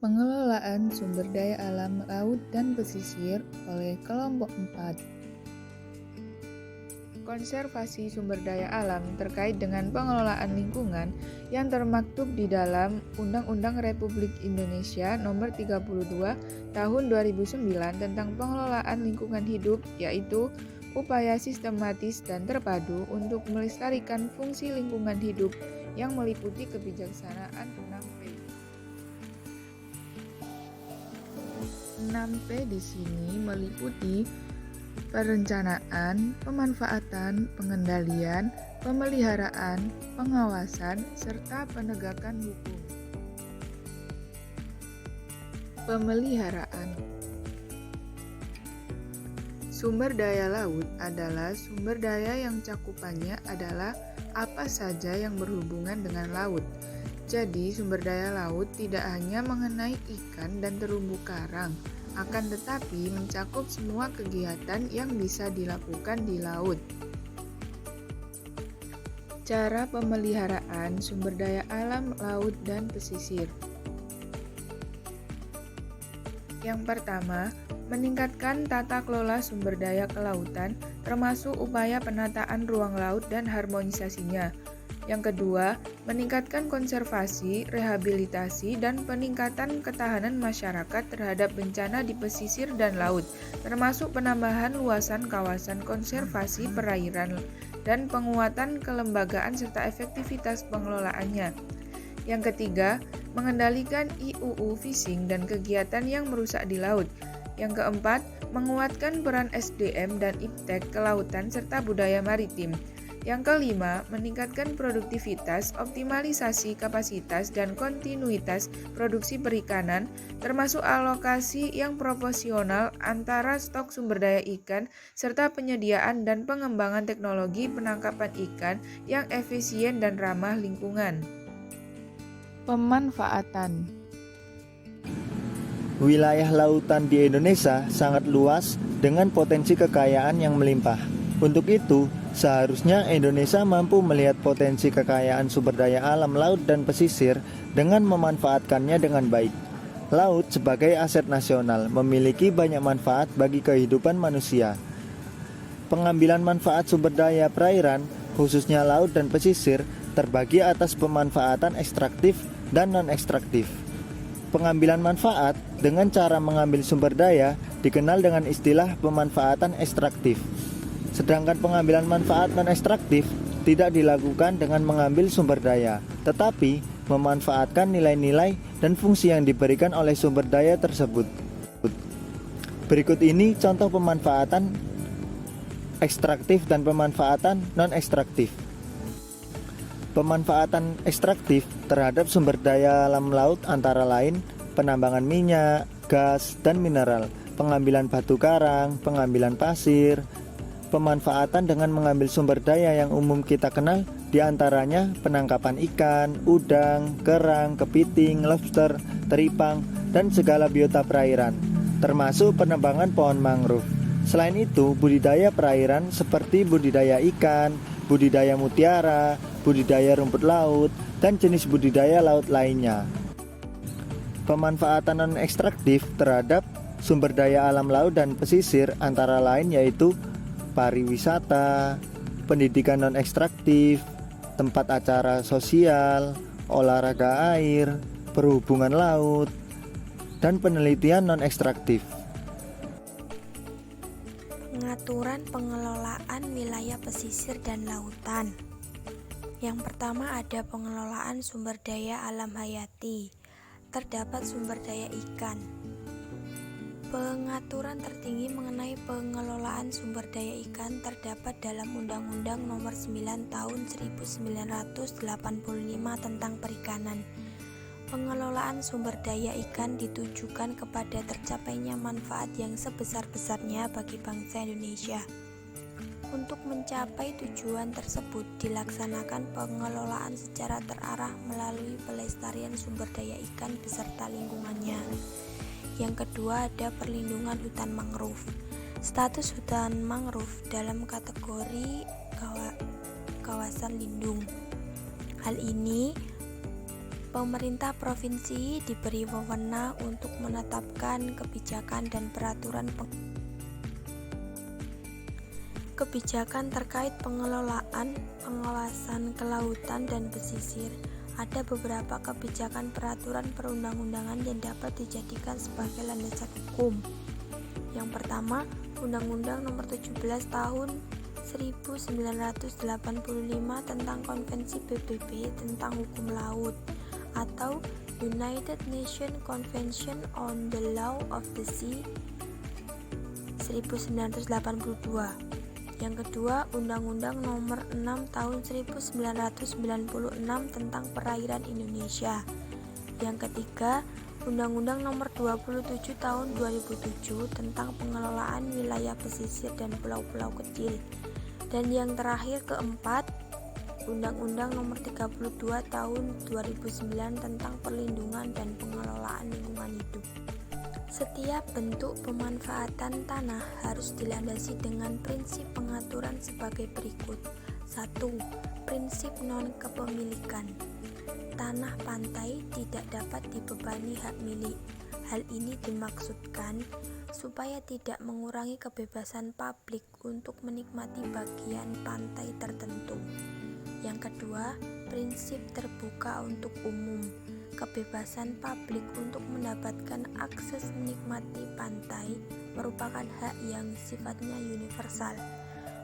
Pengelolaan sumber daya alam laut dan pesisir oleh kelompok 4. Konservasi sumber daya alam terkait dengan pengelolaan lingkungan yang termaktub di dalam Undang-Undang Republik Indonesia Nomor 32 Tahun 2009 tentang pengelolaan lingkungan hidup, yaitu upaya sistematis dan terpadu untuk melestarikan fungsi lingkungan hidup yang meliputi kebijaksanaan 6P. 6P di sini meliputi perencanaan, pemanfaatan, pengendalian, pemeliharaan, pengawasan, serta penegakan hukum. Pemeliharaan. Sumber daya laut adalah sumber daya yang cakupannya adalah apa saja yang berhubungan dengan laut. Jadi, sumber daya laut tidak hanya mengenai ikan dan terumbu karang, akan tetapi mencakup semua kegiatan yang bisa dilakukan di laut. Cara pemeliharaan sumber daya alam laut dan pesisir. Yang pertama, meningkatkan tata kelola sumber daya kelautan, termasuk upaya penataan ruang laut dan harmonisasinya. Yang kedua, meningkatkan konservasi, rehabilitasi, dan peningkatan ketahanan masyarakat terhadap bencana di pesisir dan laut, termasuk penambahan luasan kawasan konservasi perairan dan penguatan kelembagaan serta efektivitas pengelolaannya. Yang ketiga, mengendalikan IUU fishing dan kegiatan yang merusak di laut. Yang keempat, menguatkan peran SDM dan iptek kelautan serta budaya maritim. Yang kelima, meningkatkan produktivitas, optimalisasi kapasitas, dan kontinuitas produksi perikanan, termasuk alokasi yang proporsional antara stok sumber daya ikan, serta penyediaan dan pengembangan teknologi penangkapan ikan yang efisien dan ramah lingkungan. Pemanfaatan. Wilayah lautan di Indonesia sangat luas dengan potensi kekayaan yang melimpah. Untuk itu, seharusnya Indonesia mampu melihat potensi kekayaan sumber daya alam laut dan pesisir dengan memanfaatkannya dengan baik. Laut sebagai aset nasional memiliki banyak manfaat bagi kehidupan manusia. Pengambilan manfaat sumber daya perairan, khususnya laut dan pesisir, terbagi atas pemanfaatan ekstraktif dan non-ekstraktif. Pengambilan manfaat dengan cara mengambil sumber daya dikenal dengan istilah pemanfaatan ekstraktif. Sedangkan pengambilan manfaat non-ekstraktif tidak dilakukan dengan mengambil sumber daya, tetapi memanfaatkan nilai-nilai dan fungsi yang diberikan oleh sumber daya tersebut. Berikut ini contoh pemanfaatan ekstraktif dan pemanfaatan non-ekstraktif. Pemanfaatan ekstraktif terhadap sumber daya alam laut antara lain penambangan minyak, gas, dan mineral, pengambilan batu karang, pengambilan pasir. Pemanfaatan dengan mengambil sumber daya yang umum kita kenal diantaranya penangkapan ikan, udang, kerang, kepiting, lobster, teripang, dan segala biota perairan, termasuk penebangan pohon mangrove. Selain itu, budidaya perairan seperti budidaya ikan, budidaya mutiara, budidaya rumput laut, dan jenis budidaya laut lainnya. Pemanfaatan non-ekstraktif terhadap sumber daya alam laut dan pesisir antara lain yaitu pariwisata, pendidikan non-ekstraktif, tempat acara sosial, olahraga air, perhubungan laut, dan penelitian non-ekstraktif. Pengaturan pengelolaan wilayah pesisir dan lautan. Yang pertama ada pengelolaan sumber daya alam hayati. Terdapat sumber daya ikan. Pengaturan tertinggi mengenai pengelolaan sumber daya ikan terdapat dalam Undang-Undang Nomor 9 Tahun 1985 tentang Perikanan. Pengelolaan sumber daya ikan ditujukan kepada tercapainya manfaat yang sebesar-besarnya bagi bangsa Indonesia. Untuk mencapai tujuan tersebut dilaksanakan pengelolaan secara terarah melalui pelestarian sumber daya ikan beserta lingkungannya. Yang kedua ada perlindungan hutan mangrove. Status hutan mangrove dalam kategori kawasan lindung. Hal ini Pemerintah provinsi diberi wewenang untuk menetapkan kebijakan dan peraturan kebijakan terkait pengelolaan, pengawasan kelautan dan pesisir. Ada beberapa kebijakan peraturan perundang-undangan yang dapat dijadikan sebagai landasan hukum. Yang pertama, Undang-Undang Nomor 17 Tahun 1985 tentang Konvensi PBB tentang Hukum Laut atau United Nations Convention on the Law of the Sea 1982. Yang kedua, Undang-Undang Nomor 6 Tahun 1996 tentang Perairan Indonesia. Yang ketiga, Undang-Undang Nomor 27 Tahun 2007 tentang Pengelolaan Wilayah Pesisir dan Pulau-pulau Kecil. Dan yang terakhir, keempat, Undang-Undang Nomor 32 Tahun 2009 tentang Perlindungan dan Pengelolaan Lingkungan Hidup. Setiap bentuk pemanfaatan tanah harus dilandasi dengan prinsip pengaturan sebagai berikut. 1. Prinsip non-kepemilikan. Tanah pantai tidak dapat dibebani hak milik. Hal ini dimaksudkan supaya tidak mengurangi kebebasan publik untuk menikmati bagian pantai tertentu. Yang kedua, prinsip terbuka untuk umum. Kebebasan publik untuk mendapatkan akses menikmati pantai merupakan hak yang sifatnya universal.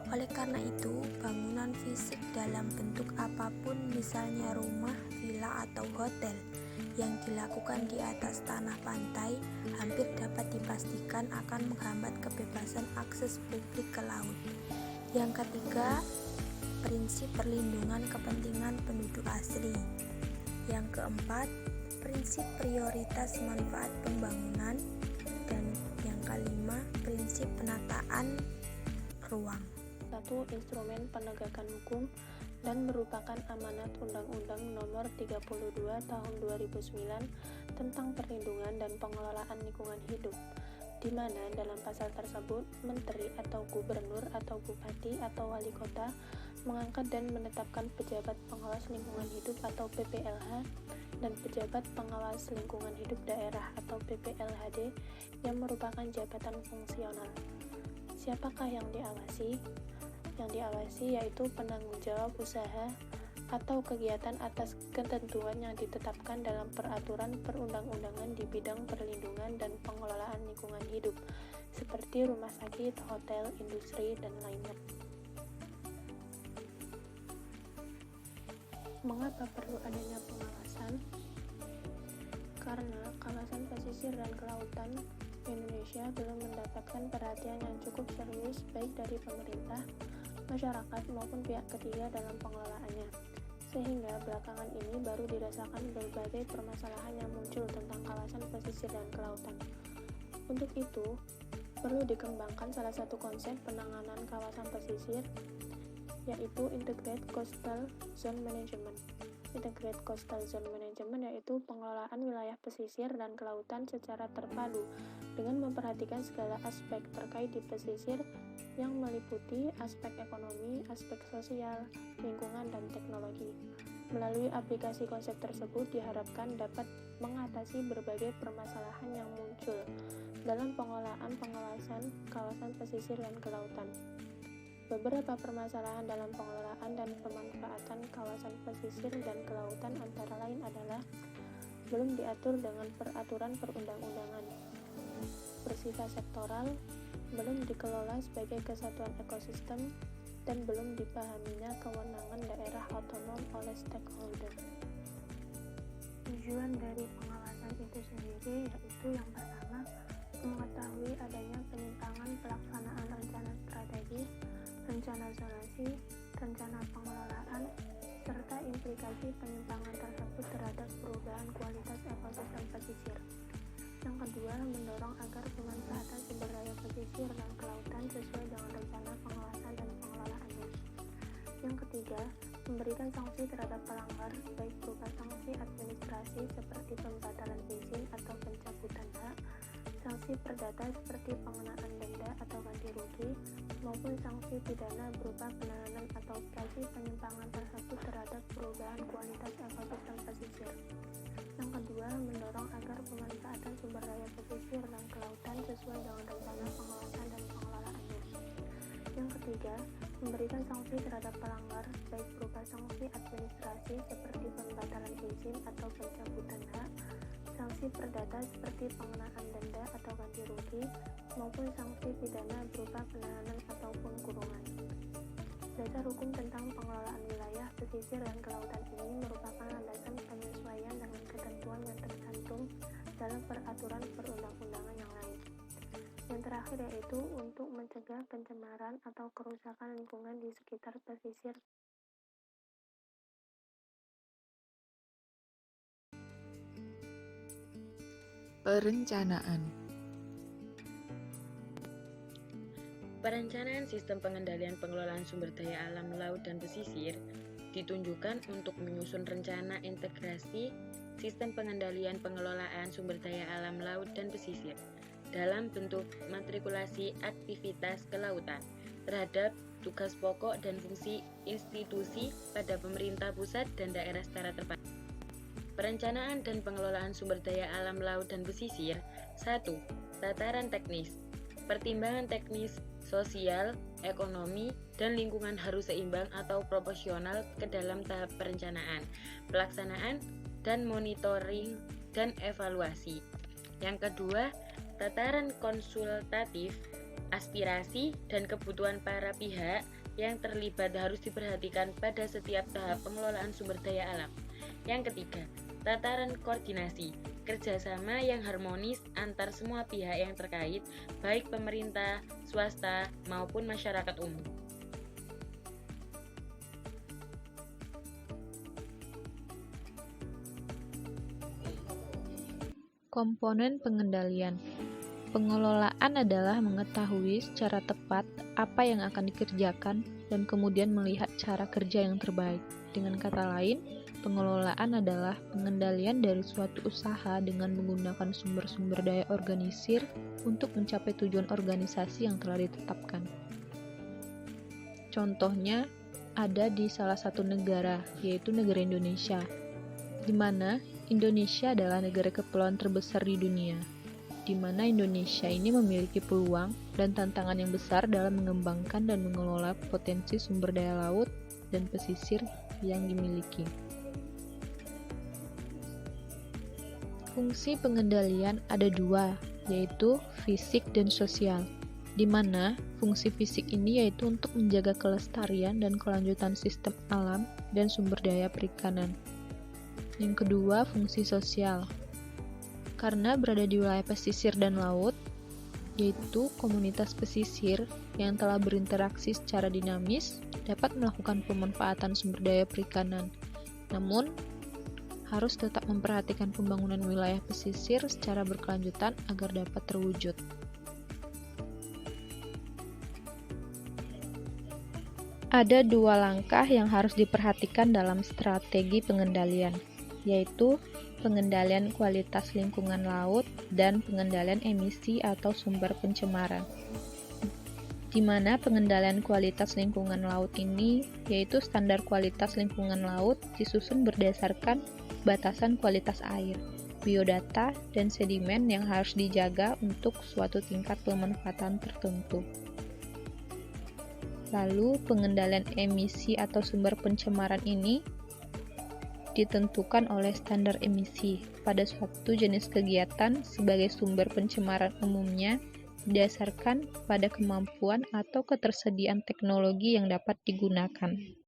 Oleh karena itu, bangunan fisik dalam bentuk apapun, misalnya rumah, villa, atau hotel, yang dilakukan di atas tanah pantai hampir dapat dipastikan akan menghambat kebebasan akses publik ke laut. Yang ketiga, prinsip perlindungan kepentingan penduduk asli. Yang keempat, prinsip prioritas manfaat pembangunan. Dan yang kelima, prinsip penataan ruang. Satu instrumen penegakan hukum dan merupakan amanat Undang-Undang Nomor 32 Tahun 2009 tentang perlindungan dan pengelolaan lingkungan hidup, di mana dalam pasal tersebut menteri atau gubernur atau bupati atau wali kota mengangkat dan menetapkan pejabat pengawas lingkungan hidup atau PPLH dan pejabat pengawas lingkungan hidup daerah atau PPLHD yang merupakan jabatan fungsional. Siapakah yang diawasi? Yang diawasi yaitu penanggung jawab usaha atau kegiatan atas ketentuan yang ditetapkan dalam peraturan perundang-undangan di bidang perlindungan dan pengelolaan lingkungan hidup, seperti rumah sakit, hotel, industri, dan lainnya. Mengapa perlu adanya pengawasan? Karena kawasan pesisir dan kelautan Indonesia belum mendapatkan perhatian yang cukup serius baik dari pemerintah, masyarakat maupun pihak ketiga dalam pengelolaannya, sehingga belakangan ini baru dirasakan berbagai permasalahan yang muncul tentang kawasan pesisir dan kelautan. Untuk itu, perlu dikembangkan salah satu konsep penanganan kawasan pesisir, yaitu Integrated Coastal Zone Management. Integrated Coastal Zone Management yaitu pengelolaan wilayah pesisir dan kelautan secara terpadu dengan memperhatikan segala aspek terkait di pesisir yang meliputi aspek ekonomi, aspek sosial, lingkungan, dan teknologi. Melalui aplikasi konsep tersebut diharapkan dapat mengatasi berbagai permasalahan yang muncul dalam pengelolaan pengawasan kawasan pesisir dan kelautan. Beberapa permasalahan dalam pengelolaan dan pemanfaatan kawasan pesisir dan kelautan antara lain adalah belum diatur dengan peraturan perundang-undangan, bersifat sektoral, belum dikelola sebagai kesatuan ekosistem, dan belum dipahaminya kewenangan daerah otonom oleh stakeholder. Tujuan dari pengawasan itu sendiri yaitu yang pertama, mengetahui adanya penyimpangan pelaksanaan rencana strategis, rencana zonasi, rencana pengelolaan, serta implikasi penyimpangan tersebut terhadap perubahan kualitas ekosistem pesisir. Yang kedua, mendorong agar pemanfaatan sumber daya pesisir dan kelautan sesuai dengan rencana pengawasan dan pengelolaannya. Yang ketiga, memberikan sanksi terhadap pelanggar, baik berupa sanksi administrasi seperti pembatalan izin atau pencabutan hak, sanksi perdata seperti pengenaan denda atau ganti rugi, maupun sanksi pidana berupa penahanan atau operasi penyimpangan tersebut terhadap perubahan kualitas ekosistem pesisir. Yang kedua, mendorong agar pemanfaatan sumber daya pesisir dan kelautan sesuai dengan rencana pengawasan dan pengelolaannya. Yang ketiga, memberikan sanksi terhadap pelanggar, baik berupa sanksi administrasi seperti pembatalan izin atau pencabutan hak, sanksi perdata seperti pengenaan denda atau ganti rugi, maupun sanksi pidana berupa penahanan ataupun kurungan. Dasar hukum tentang pengelolaan wilayah, pesisir, dan kelautan ini merupakan landasan penyesuaian dengan ketentuan yang tercantum dalam peraturan perundang-undangan yang lain. Yang terakhir yaitu untuk mencegah pencemaran atau kerusakan lingkungan di sekitar pesisir. Perencanaan. Perencanaan sistem pengendalian pengelolaan sumber daya alam laut dan pesisir ditunjukkan untuk menyusun rencana integrasi sistem pengendalian pengelolaan sumber daya alam laut dan pesisir dalam bentuk matrikulasi aktivitas kelautan terhadap tugas pokok dan fungsi institusi pada pemerintah pusat dan daerah secara terpadu. Perencanaan dan pengelolaan sumber daya alam laut dan pesisir. 1. Tataran teknis. Pertimbangan teknis, sosial, ekonomi, dan lingkungan harus seimbang atau proporsional ke dalam tahap perencanaan, pelaksanaan, dan monitoring dan evaluasi. Yang kedua, tataran konsultatif, aspirasi dan kebutuhan para pihak yang terlibat harus diperhatikan pada setiap tahap pengelolaan sumber daya alam. Yang ketiga, tataran koordinasi, kerjasama yang harmonis antar semua pihak yang terkait, baik pemerintah, swasta, maupun masyarakat umum. Komponen pengendalian. Pengelolaan adalah mengetahui secara tepat apa yang akan dikerjakan dan kemudian melihat cara kerja yang terbaik. Dengan kata lain, pengelolaan adalah pengendalian dari suatu usaha dengan menggunakan sumber-sumber daya organisir untuk mencapai tujuan organisasi yang telah ditetapkan. Contohnya ada di salah satu negara, yaitu negara Indonesia, di mana Indonesia adalah negara kepulauan terbesar di dunia, di mana Indonesia ini memiliki peluang dan tantangan yang besar dalam mengembangkan dan mengelola potensi sumber daya laut dan pesisir yang dimiliki. Fungsi pengendalian ada dua, yaitu fisik dan sosial, di mana fungsi fisik ini yaitu untuk menjaga kelestarian dan kelanjutan sistem alam dan sumber daya perikanan. Yang kedua, fungsi sosial. Karena berada di wilayah pesisir dan laut, yaitu komunitas pesisir yang telah berinteraksi secara dinamis dapat melakukan pemanfaatan sumber daya perikanan. Namun, harus tetap memperhatikan pembangunan wilayah pesisir secara berkelanjutan agar dapat terwujud. Ada dua langkah yang harus diperhatikan dalam strategi pengendalian, yaitu pengendalian kualitas lingkungan laut dan pengendalian emisi atau sumber pencemaran. Di mana pengendalian kualitas lingkungan laut ini yaitu standar kualitas lingkungan laut disusun berdasarkan batasan kualitas air, biodata, dan sedimen yang harus dijaga untuk suatu tingkat pemanfaatan tertentu. Lalu pengendalian emisi atau sumber pencemaran ini ditentukan oleh standar emisi pada suatu jenis kegiatan sebagai sumber pencemaran umumnya berdasarkan pada kemampuan atau ketersediaan teknologi yang dapat digunakan.